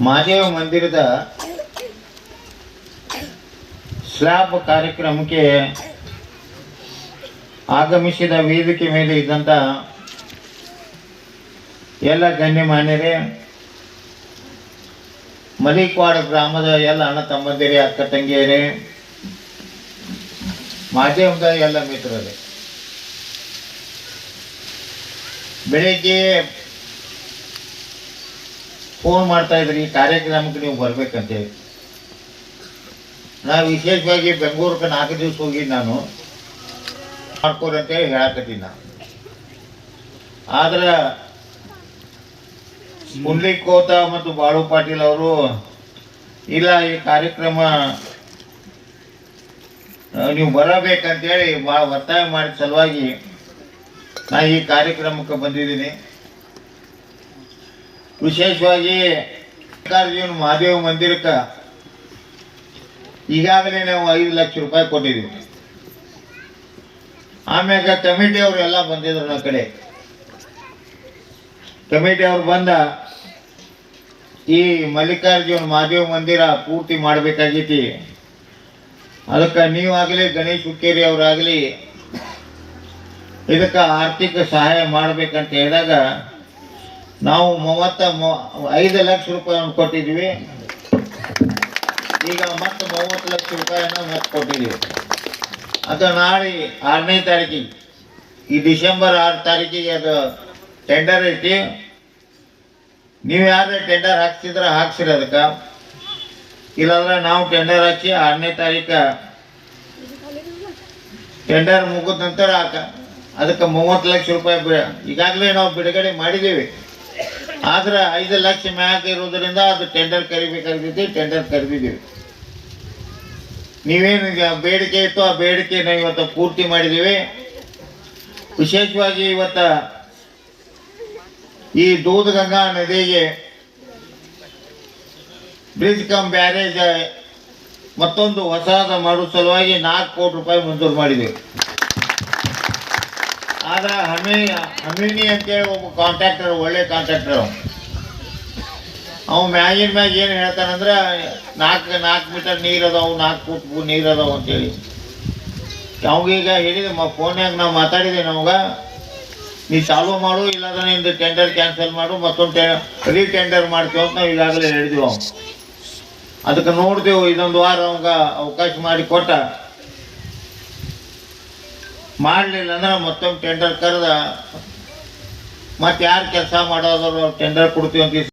ಮಹಾದೇವ ಮಂದಿರದ ಸ್ಲ್ಯಾಬ್ ಕಾರ್ಯಕ್ರಮಕ್ಕೆ ಆಗಮಿಸಿದ ವೇದಿಕೆ ಮೇಲೆ ಇದ್ದಂಥ ಎಲ್ಲ ಗಣ್ಯಮಾನ್ಯರೇ, ಮಲಿಕ್ವಾಡ ಗ್ರಾಮದ ಎಲ್ಲ ಅಣ್ಣ ತಮ್ಮಂದಿರೇ, ಅಕ್ಕ ತಂಗಿಯರೇ, ಮಾಧ್ಯಮದ ಎಲ್ಲ ಮಿತ್ರರೇ, ಬೆಳಿಗ್ಗೆ ಫೋನ್ ಮಾಡ್ತಾ ಇದ್ರಿ ಈ ಕಾರ್ಯಕ್ರಮಕ್ಕೆ ನೀವು ಬರ್ಬೇಕಂತೇಳಿ. ನಾ ವಿಶೇಷವಾಗಿ ಬೆಂಗಳೂರಿಗೆ 4 ದಿವಸ ಹೋಗಿ ನಾನು ಮಾಡ್ಕೊರಿ ಅಂತೇಳಿ ಹೇಳಕತ್ತೀನಿ. ನಾನು ಆದ್ರೆ ಪುಂಡ್ಲಿಕೋತ ಮತ್ತು ಬಾಳು ಪಾಟೀಲ್ ಅವರು ಇಲ್ಲ, ಈ ಕಾರ್ಯಕ್ರಮ ನೀವು ಬರಬೇಕಂತೇಳಿ ಭಾಳ ಒತ್ತಾಯ ಮಾಡಿದ ಸಲುವಾಗಿ ನಾ ಈ ಕಾರ್ಯಕ್ರಮಕ್ಕೆ ಬಂದಿದ್ದೀನಿ. ವಿಶೇಷವಾಗಿ ಮಹಾದೇವ ಮಂದಿರಕ್ಕೆ ಈಗಾಗಲೇ ನಾವು 5 ಲಕ್ಷ ರೂಪಾಯಿ ಕೊಟ್ಟಿದ್ದೀವಿ. ಆಮ್ಯಾಗ ಕಮಿಟಿ ಅವರು ಎಲ್ಲ ಬಂದಿದ್ರು. ನನ್ನ ಕಡೆ ಕಮಿಟಿ ಅವ್ರು ಬಂದ ಈ ಮಲ್ಲಿಕಾರ್ಜುನ ಮಹಾದೇವ ಮಂದಿರ ಪೂರ್ತಿ ಮಾಡಬೇಕಾಗೈತಿ, ಅದಕ್ಕೆ ನೀವಾಗಲಿ ಗಣೇಶ್ ಹುಕ್ಕೇರಿ ಅವರಾಗಲಿ ಇದಕ್ಕೆ ಆರ್ಥಿಕ ಸಹಾಯ ಮಾಡಬೇಕಂತ ಹೇಳಿದಾಗ ನಾವು 5 ಲಕ್ಷ ರೂಪಾಯಿಯನ್ನು ಕೊಟ್ಟಿದ್ವಿ. ಈಗ ಮತ್ತೆ 30 ಲಕ್ಷ ರೂಪಾಯಿಯನ್ನು ಮತ್ತೆ ಕೊಟ್ಟಿದ್ದೀವಿ. ಅದು ನಾಳೆ 6ನೇ ತಾರೀಕಿಗೆ, ಈ ಡಿಸೆಂಬರ್ 6 ತಾರೀಕಿಗೆ ಅದು ಟೆಂಡರ್ ಐತಿ. ನೀವು ಯಾರು ಟೆಂಡರ್ ಹಾಕ್ಸಿದ್ರೆ ಹಾಕ್ಸಿರಿ, ಅದಕ್ಕೆ ಇಲ್ಲಾಂದ್ರೆ ನಾವು ಟೆಂಡರ್ ಹಾಕಿ 6ನೇ ತಾರೀಕು ಟೆಂಡರ್ ಮುಗಿದ ನಂತರ ಅದಕ್ಕೆ 30 ಲಕ್ಷ ರೂಪಾಯಿ ಈಗಾಗಲೇ ನಾವು ಬಿಡುಗಡೆ ಮಾಡಿದ್ದೀವಿ. ಆದ್ರೆ 5 ಲಕ್ಷ ಮ್ಯಾಗ ಇರೋದ್ರಿಂದ ಅದು ಟೆಂಡರ್ ಕರಿಬೇಕಾಗ್ತೈತಿ. ಟೆಂಡರ್ ಕರೆದಿದ್ದೀವಿ. ನೀವೇನು ಬೇಡಿಕೆ ಇತ್ತು ಆ ಬೇಡಿಕೆನ ಇವತ್ತು ಪೂರ್ತಿ ಮಾಡಿದ್ದೀವಿ. ವಿಶೇಷವಾಗಿ ಇವತ್ತು ಈ ದೂಧಗಂಗಾ ನದಿಗೆ ಬ್ರಿಡ್ಜ್ ಕಮ್ ಬ್ಯಾರೇಜ್ ಮತ್ತೊಂದು ಹೊಸದ ಮಾಡೋ ಸಲುವಾಗಿ 4 ಕೋಟಿ ರೂಪಾಯಿ ಮಂಜೂರು ಮಾಡಿದ್ದೀವಿ. ಆದ್ರೆ ಹಮೀನಿ ಅಂತೇಳಿ ಒಬ್ಬ ಕಾಂಟ್ರಾಕ್ಟರ್, ಒಳ್ಳೆ ಕಾಂಟ್ರಾಕ್ಟರ್, ಅವ ಮ್ಯಾಗಿನ ಮ್ಯಾಗ ಏನು ಹೇಳ್ತಾನಂದ್ರೆ 4 ಮೀಟರ್ ನೀರು ಅದಾವು, 4 ಫುಟ್ ನೀರು ಅದಾವು ಅಂತೇಳಿ. ಅವಾಗೀಗ ಹೇಳಿದೆ ಫೋನ್ಯಾಗ ನಾವು ಮಾತಾಡಿದೆ, ನಮ್ಗೆ ನೀ ಚಾಲೂ ಮಾಡು, ಇಲ್ಲಾಂದ್ರೆ ನಿಂದು ಟೆಂಡರ್ ಕ್ಯಾನ್ಸಲ್ ಮಾಡು, ಮತ್ತೊಂದು ರೀಟೆಂಡರ್ ಮಾಡ್ತೀವಿ ಅಂತ ನಾವು ಈಗಾಗಲೇ ಹೇಳಿದ್ವಿ. ಅದಕ್ಕೆ ನೋಡಿದೆವು, ಇದೊಂದು ವಾರ ಅವಾಗ ಅವಕಾಶ ಮಾಡಿ ಕೊಟ್ಟ. ಮಾಡಲಿಲ್ಲ ಅಂದ್ರೆ ಮತ್ತೊಂದು ಟೆಂಡರ್ ಕರೆದ ಮತ್ತೆ ಯಾರು ಕೆಲಸ ಮಾಡೋದ್ರು ಟೆಂಡರ್ ಕೊಡ್ತೀವಿ ಅಂತ